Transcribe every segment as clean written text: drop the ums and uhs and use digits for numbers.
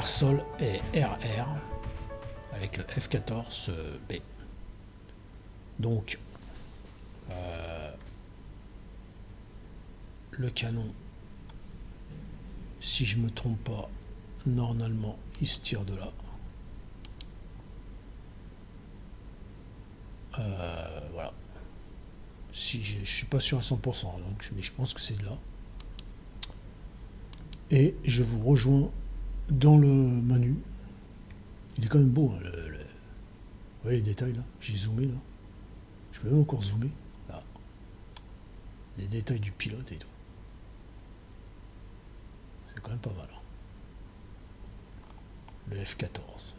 Airsol et RR avec le F-14B. Donc le canon, si je me trompe pas, normalement il se tire de là. Voilà. Si je suis pas sûr à 100%, donc, mais je pense que c'est de là. Et je vous rejoins dans le menu. Il est quand même beau, hein, vous voyez les détails là. J'ai zoomé là. Je peux même encore zoomer là. Les détails du pilote et tout. C'est quand même pas mal. Hein. Le F-14.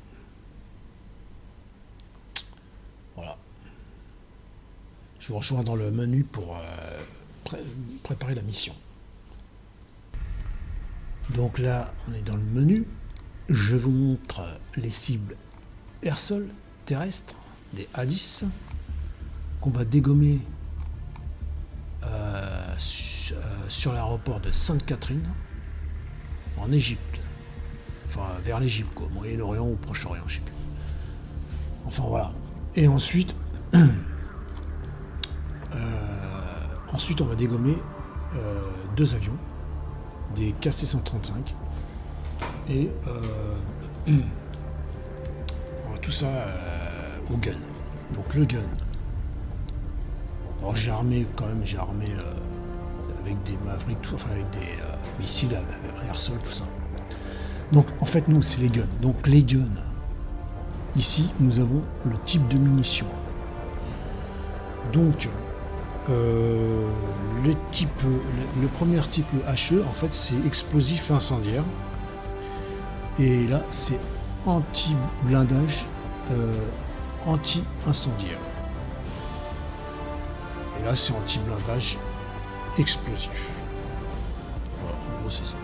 Voilà. Je vous rejoins dans le menu pour préparer la mission. Donc là, on est dans le menu. Je vous montre les cibles air-sol terrestres des A-10 qu'on va dégommer sur l'aéroport de Sainte-Catherine en Égypte. Enfin, vers l'Égypte, quoi. Moyen-Orient ou Proche-Orient, je sais plus. Enfin, voilà. Et ensuite, on va dégommer 2 avions, des KC-135, et tout ça au gun. Donc le gun. Alors j'ai armé avec des Mavericks, enfin avec des missiles à air-sol, tout ça. Donc en fait nous c'est les guns. Donc les guns. Ici nous avons le type de munitions. Donc le premier type, le HE, en fait c'est explosif incendiaire. Et là c'est anti-blindage, anti-incendiaire. Et là c'est anti-blindage explosif. Voilà, en gros c'est ça.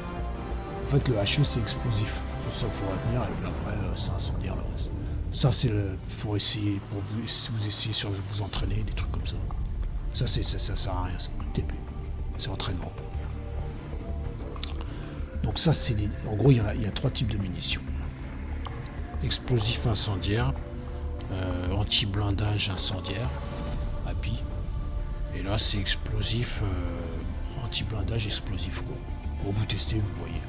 En fait le HE c'est explosif. Pour ça il faut retenir, et puis après c'est incendiaire le reste. Ça c'est pour essayer, pour vous essayez sur vous entraîner, des trucs comme ça. Ça sert à rien, c'est TP. C'est entraînement. Donc ça c'est en gros il y a 3 types de munitions. Explosif incendiaire, anti-blindage incendiaire, API. Et là c'est explosif, anti-blindage explosif quoi. Pour vous tester, vous voyez.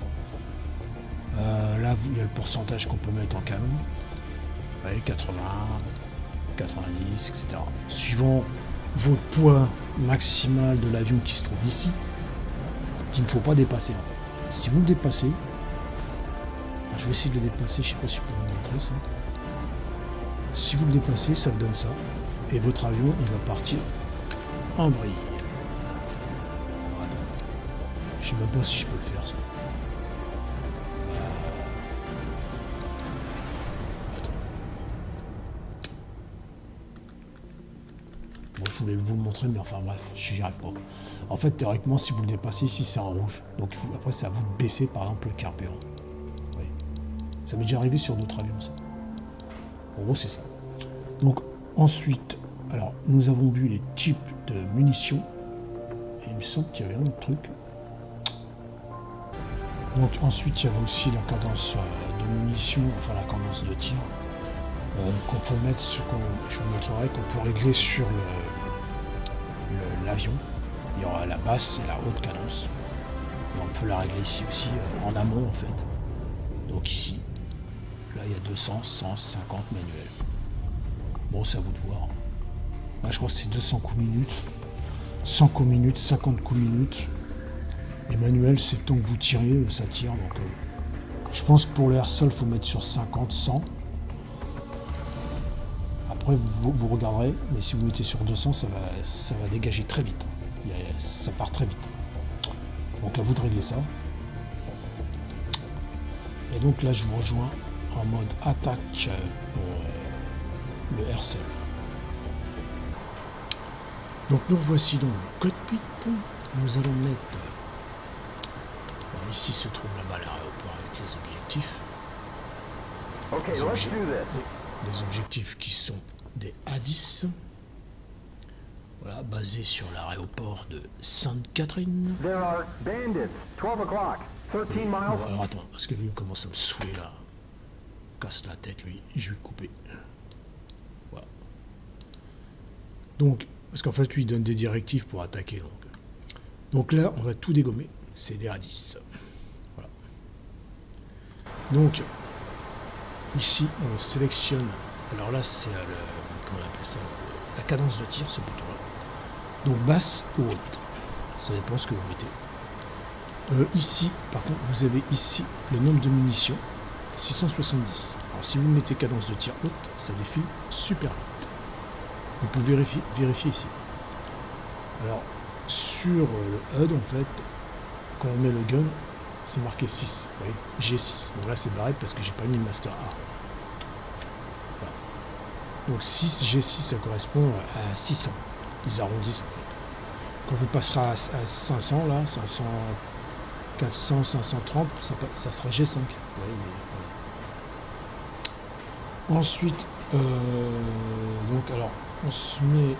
Là il y a le pourcentage qu'on peut mettre en canon. Ouais, 80, 90, etc. Suivant votre poids maximal de l'avion qui se trouve ici, qu'il ne faut pas dépasser en fait. Si vous le dépassez, je vais essayer de le dépasser, je ne sais pas si je peux vous montrer ça. Si vous le dépassez, ça vous donne ça. Et votre avion, il va partir en vrille. Attends. Je ne sais même pas si je peux le faire ça. Je voulais vous le montrer, mais enfin bref, j'y arrive pas. En fait, théoriquement, si vous le dépassez, ici c'est en rouge. Donc après, c'est à vous de baisser, par exemple, le carburant. Oui. Ça m'est déjà arrivé sur d'autres avions, ça. En gros, c'est ça. Donc, ensuite, alors, nous avons vu les types de munitions. Et il me semble qu'il y avait un autre truc. Donc, ensuite, il y avait aussi la cadence de munitions, enfin la cadence de tir. Qu'on peut mettre, je vous montrerai qu'on peut régler sur l'avion. Il y aura la basse et la haute cadence. Et on peut la régler ici aussi, en amont en fait. Donc ici, là il y a 200, 150 manuels. Bon, c'est à vous de voir. Là je crois que c'est 200 coups minutes, 100 coups minutes, 50 coups minutes. Et manuel, c'est tant que vous tirez, ça tire. Donc je pense que pour l'air-sol, il faut mettre sur 50, 100. Après, vous regarderez, mais si vous mettez sur 200, ça va dégager très vite. Ça part très vite. Donc à vous de régler ça. Et donc là, je vous rejoins en mode attaque pour le air-sol. Donc nous revoici dans le cockpit. Nous allons mettre... Alors, ici se trouve là-bas l'aéroport avec les objectifs. Les objectifs qui sont des A-10. Voilà, basés sur l'aéroport de Sainte-Catherine. There are bandits. 12 o'clock. 13 miles. Bon, alors attends, parce que lui il commence à me saouler là. casse la tête, lui. Je vais le couper. Voilà. Donc, parce qu'en fait, lui, il donne des directives pour attaquer. Donc là, on va tout dégommer. C'est les radis. Voilà. Donc, ici, on sélectionne. Alors là, c'est comment on appelle ça, la cadence de tir, ce bouton-là. Donc basse ou haute. Ça dépend ce que vous mettez. Ici, par contre, vous avez ici le nombre de munitions. 670. Alors si vous mettez cadence de tir haute, ça défile super vite. Vous pouvez vérifier ici. Alors, sur le HUD, en fait, quand on met le gun, c'est marqué 6. Vous voyez, G6. Bon là, c'est barré parce que j'ai pas mis le Master A. Voilà. Donc 6, G6, ça correspond à 600. Ils arrondissent, en fait. Quand vous passerez à 500, là, 500, 400, 530, ça sera G5. Ouais, voilà. Ensuite, donc, alors, on se met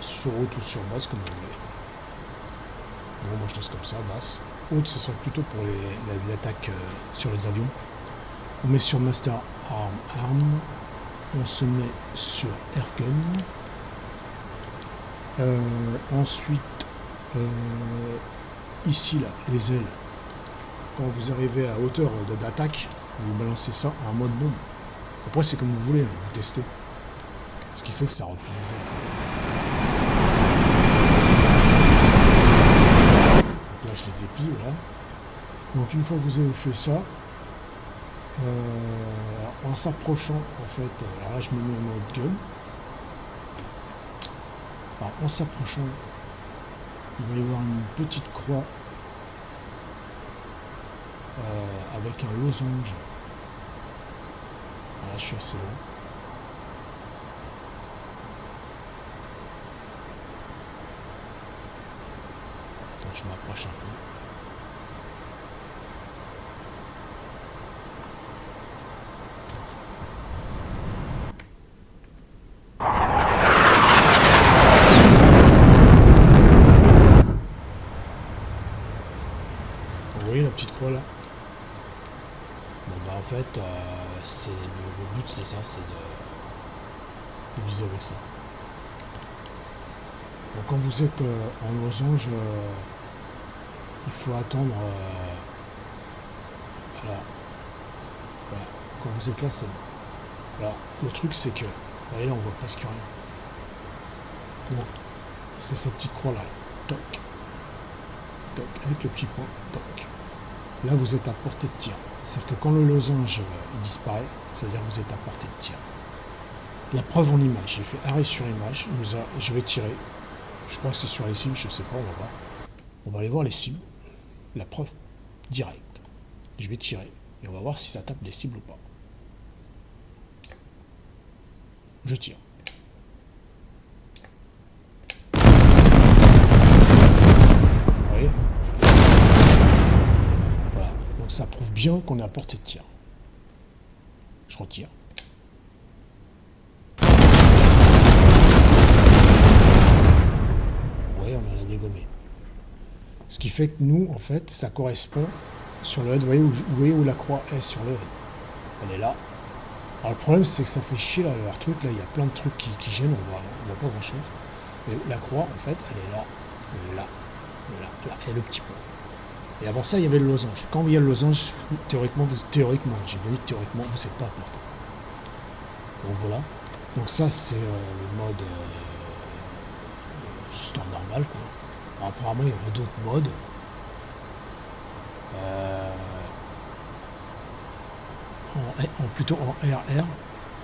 sur haute ou sur basse, comme vous voulez. Bon, moi je laisse comme ça, basse. Haute, ce serait plutôt pour l'attaque sur les avions. On met sur Master Arm. On se met sur Airgun. Ensuite, ici, là, les ailes. Quand vous arrivez à hauteur d'attaque, vous balancez ça en mode bombe. Après, c'est comme vous voulez, hein, vous testez. Ce qui fait que ça replie les ailes. Donc là, je les déplie, voilà. Donc, une fois que vous avez fait ça, en s'approchant, en fait, alors là, je me mets en mode gun. Alors, en s'approchant, il va y avoir une petite croix avec un losange. Là, je suis assez loin. Donc, je m'approche un peu. Vous voyez la petite croix là? Bon, bah en fait, le but c'est ça, c'est de viser avec ça. Donc quand vous êtes en losange, il faut attendre. Alors, voilà. Quand vous êtes là, c'est bon. Alors, le truc c'est que, vous voyez là, on voit presque rien. Donc, c'est cette petite croix là. Toc. Toc. Avec le petit point. Toc. Là, vous êtes à portée de tir. C'est-à-dire que quand le losange il disparaît, ça veut dire que vous êtes à portée de tir. La preuve en image. J'ai fait arrêt sur image. Je vais tirer. Je crois que c'est sur les cibles, je sais pas, on va voir. On va aller voir les cibles. La preuve directe. Je vais tirer. Et on va voir si ça tape des cibles ou pas. Je tire. Vous voyez ? Voilà. Donc ça prouve bien qu'on est à portée de tir. Je retire. On en a dégommé. Ce qui fait que nous, en fait, ça correspond sur le HUD. Vous voyez où la croix est sur le HUD. Elle est là. Alors le problème, c'est que ça fait chier là, leur truc. Là, il y a plein de trucs qui gênent. On voit pas grand chose. Mais la croix, en fait, elle est là, là, là, là. Et le petit point. Et avant ça, il y avait le losange. Quand il y a le losange, théoriquement, j'ai donné théoriquement, vous n'êtes pas à portée. Donc voilà. Donc ça, c'est le mode. C'est normal quoi. Alors, apparemment il y aura d'autres modes. Plutôt en RR.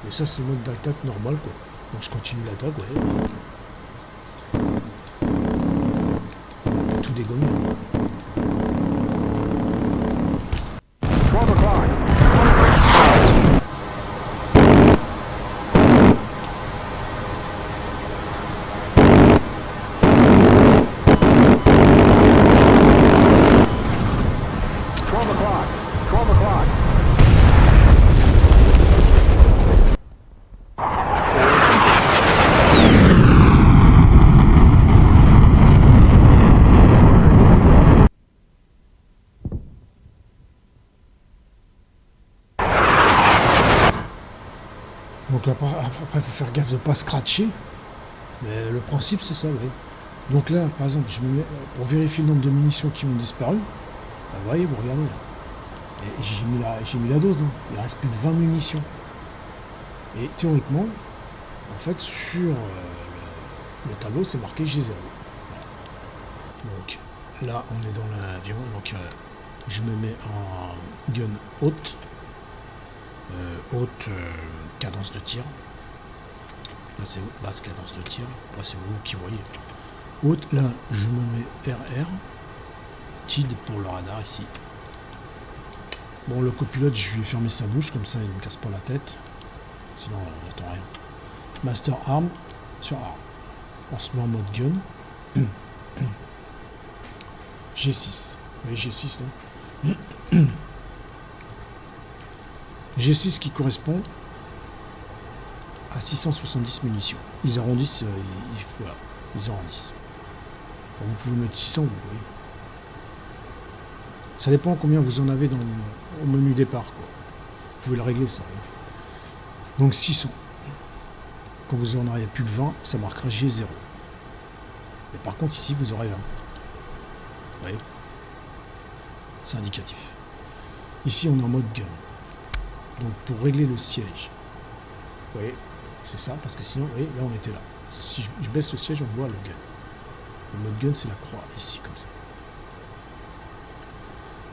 Mais ça c'est le mode d'attaque normal quoi. Donc je continue l'attaque, ouais. On peut tout dégommer. Donc après, il faut faire gaffe de ne pas scratcher. Mais le principe, c'est ça, oui. Donc là, par exemple, je me mets, pour vérifier le nombre de munitions qui ont disparu, bah, vous voyez, vous regardez là. Et j'ai mis la dose, hein. Il reste plus de 20 munitions. Et théoriquement, en fait, sur le tableau, c'est marqué G0. Voilà. Donc là, on est dans l'avion. Donc je me mets en gun haute. Haute cadence de tir. Là, c'est basse cadence de tir. Là, c'est vous qui voyez. Haute, là, je me mets RR. TID pour le radar ici. Bon, le copilote, je lui ai fermé sa bouche, comme ça, il ne me casse pas la tête. Sinon, on n'entend rien. Master Arm sur Arm. On se met en mode gun. G6. Vous voyez G6 là. G6 qui correspond à 670 munitions. Ils arrondissent, voilà, ils arrondissent. Bon, vous pouvez mettre 600, vous voyez. Ça dépend combien vous en avez au menu départ, quoi. Vous pouvez le régler, ça. Donc 600. Quand vous en aurez plus de 20, ça marquera G0. Mais par contre, ici, vous aurez 20. Vous voyez? C'est indicatif. Ici, on est en mode gun. Donc, pour régler le siège, vous voyez, c'est ça, parce que sinon, vous voyez, là, on était là. Si je baisse le siège, on voit le gun. Le mode gun, c'est la croix, ici, comme ça.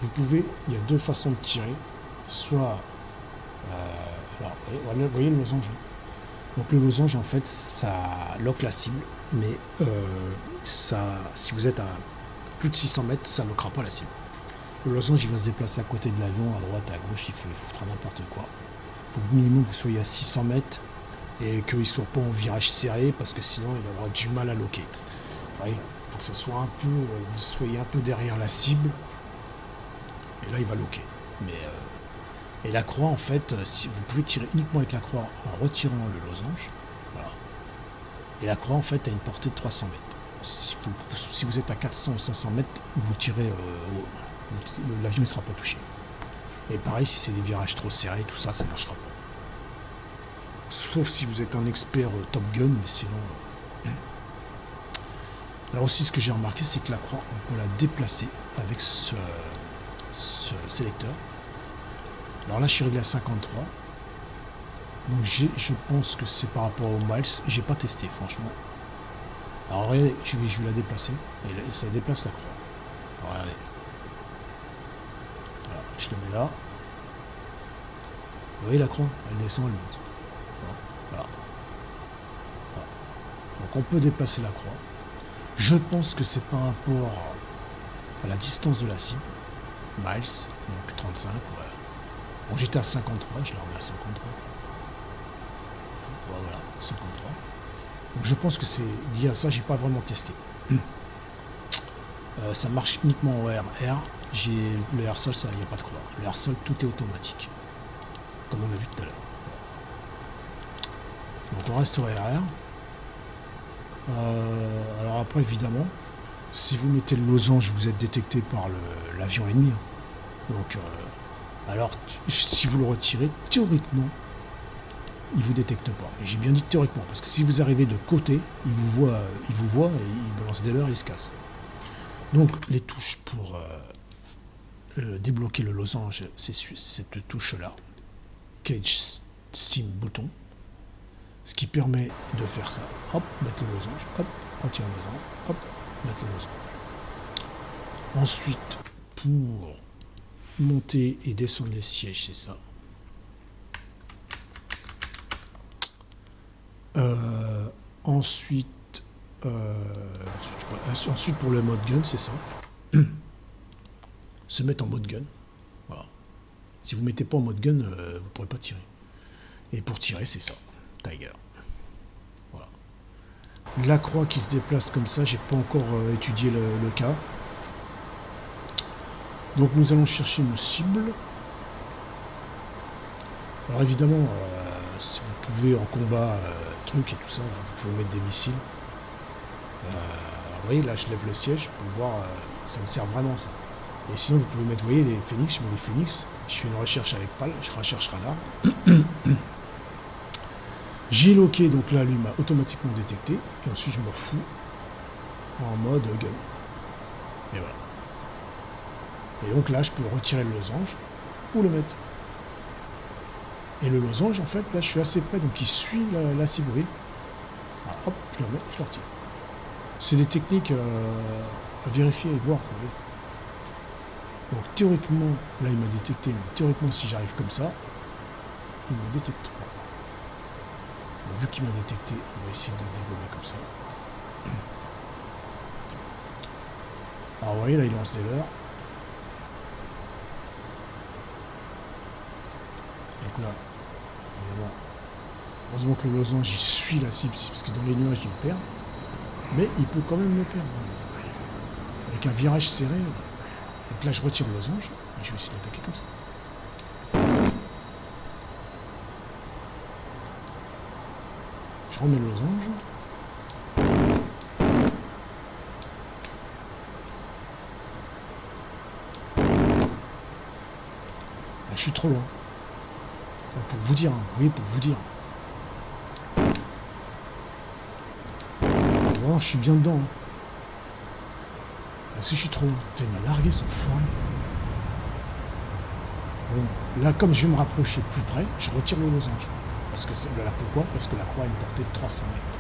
Vous pouvez, il y a deux façons de tirer. Soit, alors, vous voyez le losange. Donc le losange, en fait, ça lock la cible, mais ça, si vous êtes à plus de 600 mètres, ça ne lockera pas la cible. Le losange, il va se déplacer à côté de l'avion, à droite, à gauche, il foutra n'importe quoi. Il faut que minimum vous soyez à 600 mètres et qu'il ne soit pas en virage serré, parce que sinon, il aura du mal à locker. Vous voyez, il faut que ça soit un peu, vous soyez un peu derrière la cible, et là, il va locker. Mais et la croix, en fait, si vous pouvez tirer uniquement avec la croix en retirant le losange. Voilà. Et la croix, en fait, a une portée de 300 mètres. Si vous êtes à 400 ou 500 mètres, vous tirez, l'avion ne sera pas touché. Et pareil, si c'est des virages trop serrés, tout ça, ça ne marchera pas. Sauf si vous êtes un expert Top Gun, mais sinon... Alors aussi, ce que j'ai remarqué, c'est que la croix, on peut la déplacer avec ce sélecteur. Alors là, je suis réglé à 53. Donc je pense que c'est par rapport au miles. J'ai pas testé, franchement. Alors regardez, je vais la déplacer. Et ça déplace la croix. Alors, regardez. Voilà, je le mets là. Vous voyez la croix? Elle descend, elle monte. Voilà. Voilà. Donc on peut déplacer la croix. Je pense que c'est par rapport à la distance de la cible. Miles, donc 35. Ouais. Bon, j'étais à 53, je la remets à 53. Voilà, 53. Donc je pense que c'est lié à ça, j'ai pas vraiment testé. Ça marche uniquement en RR. Le air-sol, ça, il n'y a pas de croix. Le air-sol, tout est automatique. Comme on l'a vu tout à l'heure. Donc on reste au RR. Alors après, évidemment, si vous mettez le losange, vous êtes détecté par l'avion ennemi. Donc... alors, si vous le retirez, théoriquement, il ne vous détecte pas. Et j'ai bien dit théoriquement, parce que si vous arrivez de côté, il vous voit et il balance des leurres et il se casse. Donc, les touches pour débloquer le losange, c'est cette touche-là. Cage Sim bouton. Ce qui permet de faire ça. Hop, mettre le losange. Hop, retirer le losange. Hop, mettre le losange. Ensuite, pour monter et descendre les sièges, c'est ça. Ensuite, pour le mode gun, c'est simple. Se mettre en mode gun. Voilà. Si vous ne mettez pas en mode gun, vous ne pourrez pas tirer. Et pour tirer, c'est ça. Tiger. Voilà. La croix qui se déplace comme ça, j'ai pas encore étudié le cas. Donc nous allons chercher nos cibles. Alors évidemment, si vous pouvez en combat, truc et tout ça, là, vous pouvez mettre des missiles. Vous voyez, là je lève le siège pour voir, ça me sert vraiment ça. Et sinon vous pouvez mettre, vous voyez, les phoenix, je mets les phoenix, je fais une recherche avec PAL, je recherche radar. J'ai loqué, donc là, lui m'a automatiquement détecté. Et ensuite, je me refous en mode gun. Et voilà. Et donc là, je peux retirer le losange ou le mettre. Et le losange, en fait, là, je suis assez près, donc il suit la cible. Vous voyez. Ah, hop, je le remets, je le retire. C'est des techniques à vérifier et voir. Vous voyez. Donc théoriquement, là, il m'a détecté, mais théoriquement, si j'arrive comme ça, il me détecte pas. Bon, vu qu'il m'a détecté, on va essayer de le dégommer comme ça. Alors, vous voyez, là, il lance des leurres. Donc là, évidemment, heureusement que le losange, il suit la cible, parce que dans les nuages, il me perd. Mais il peut quand même me perdre. Avec un virage serré. Donc là, je retire le losange, et je vais essayer d'attaquer comme ça. Je remets le losange. Là, je suis trop loin. Là, pour vous dire, hein. Vous voyez, pour vous dire. Voilà, je suis bien dedans. Hein. Là, si je suis trop loin. Putain, il m'a largué son foin. Bon, là, comme je vais me rapprocher plus près, je retire le losange. Parce que là, pourquoi? Parce que la croix a une portée de 300 mètres.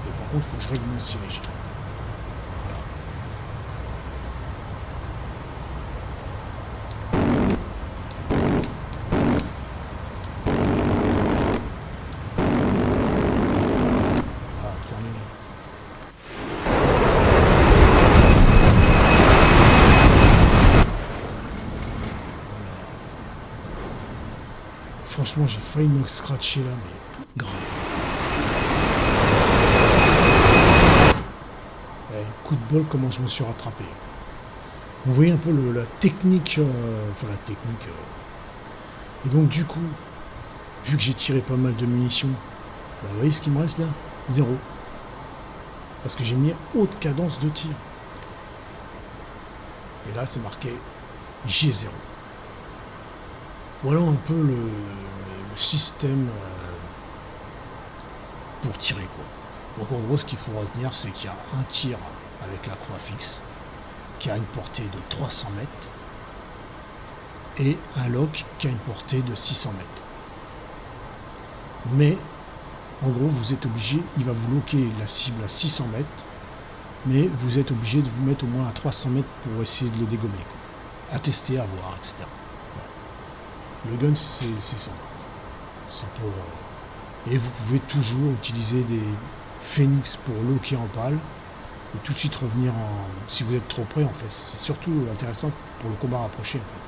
Et par contre, il faut que je règle mon siège. Voilà. Ah, terminé. Franchement, j'ai failli me scratcher là, mais grave. Coup de bol, comment je me suis rattrapé. Vous voyez un peu la technique, enfin la technique. Et donc du coup, vu que j'ai tiré pas mal de munitions, bah, vous voyez ce qu'il me reste là? 0. Parce que j'ai mis haute cadence de tir. Et là, c'est marqué G0. Voilà un peu le système pour tirer, quoi. Donc en gros, ce qu'il faut retenir, c'est qu'il y a un tir avec la croix fixe qui a une portée de 300 mètres et un lock qui a une portée de 600 mètres. Mais en gros, vous êtes obligé, il va vous loquer la cible à 600 mètres, mais vous êtes obligé de vous mettre au moins à 300 mètres pour essayer de le dégommer, quoi. À tester, à voir, etc. Le gun, c'est ça. C'est pour... Et vous pouvez toujours utiliser des phoenix pour loquer en pâle et tout de suite revenir en... Si vous êtes trop près, en fait, c'est surtout intéressant pour le combat rapproché, en fait.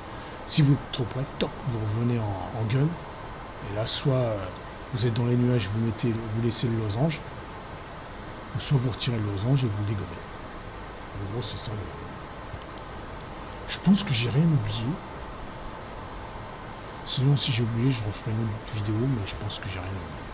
Si vous êtes trop près, top, vous revenez en gun. Et là, soit vous êtes dans les nuages, vous laissez le losange, ou soit vous retirez le losange et vous dégommez. En gros, c'est ça. Je pense que j'ai rien oublié. Sinon, si j'ai oublié, je referai une autre vidéo, mais je pense que j'ai rien oublié.